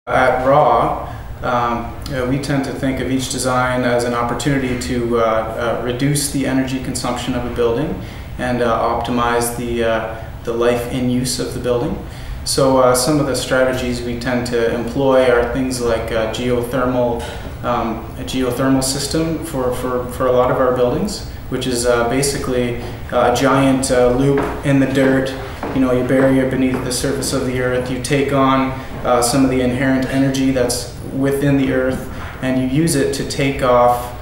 At RAW, we tend to think of each design as an opportunity to reduce the energy consumption of a building and optimize the life in use of the building. So some of the strategies we tend to employ are things like a geothermal system for a lot of our buildings, which is basically a giant loop in the dirt. You know, you bury it beneath the surface of the earth, you take on some of the inherent energy that's within the earth, and you use it to take off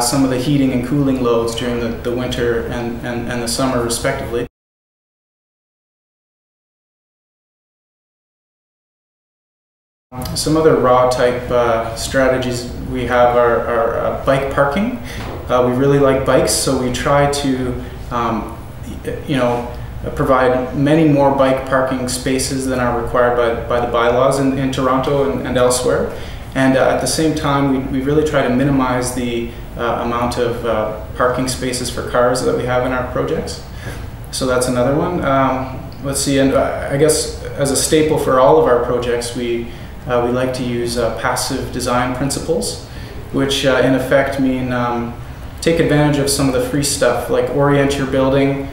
some of the heating and cooling loads during the winter and the summer respectively. Some other raw type strategies we have are bike parking. We really like bikes, so we try to provide many more bike parking spaces than are required by the bylaws in Toronto and elsewhere. And at the same time, we really try to minimize the amount of parking spaces for cars that we have in our projects. So that's another one. Let's see, and I guess as a staple for all of our projects, we like to use passive design principles, which in effect mean take advantage of some of the free stuff, like orient your building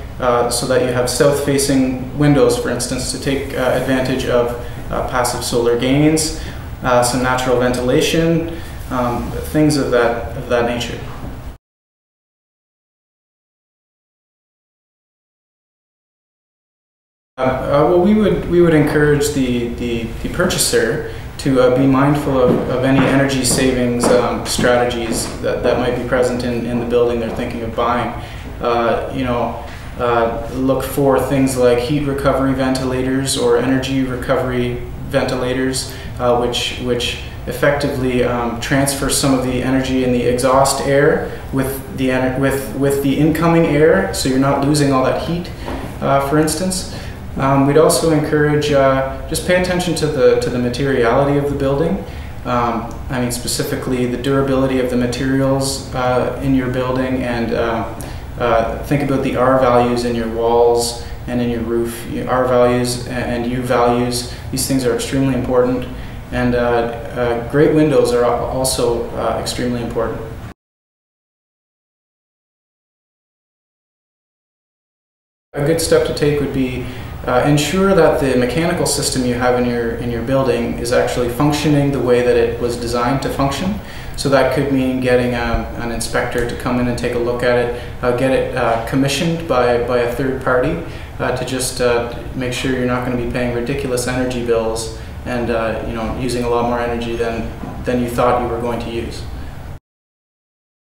so that you have south-facing windows, for instance, to take advantage of passive solar gains, some natural ventilation, things of that nature. Well, we would encourage the purchaser to be mindful of any energy savings strategies that might be present in the building they're thinking of buying. Look for things like heat recovery ventilators or energy recovery ventilators, which effectively transfer some of the energy in the exhaust air with the incoming air, so you're not losing all that heat, for instance. We'd also encourage just pay attention to the materiality of the building. I mean, specifically the durability of the materials in your building, and think about the R values in your walls and in your roof. R values and U values, these things are extremely important, and great windows are also extremely important. A good step to take would be ensure that the mechanical system you have in your building is actually functioning the way that it was designed to function. So that could mean getting an inspector to come in and take a look at it, get it commissioned by a third party to just make sure you're not going to be paying ridiculous energy bills and using a lot more energy than you thought you were going to use.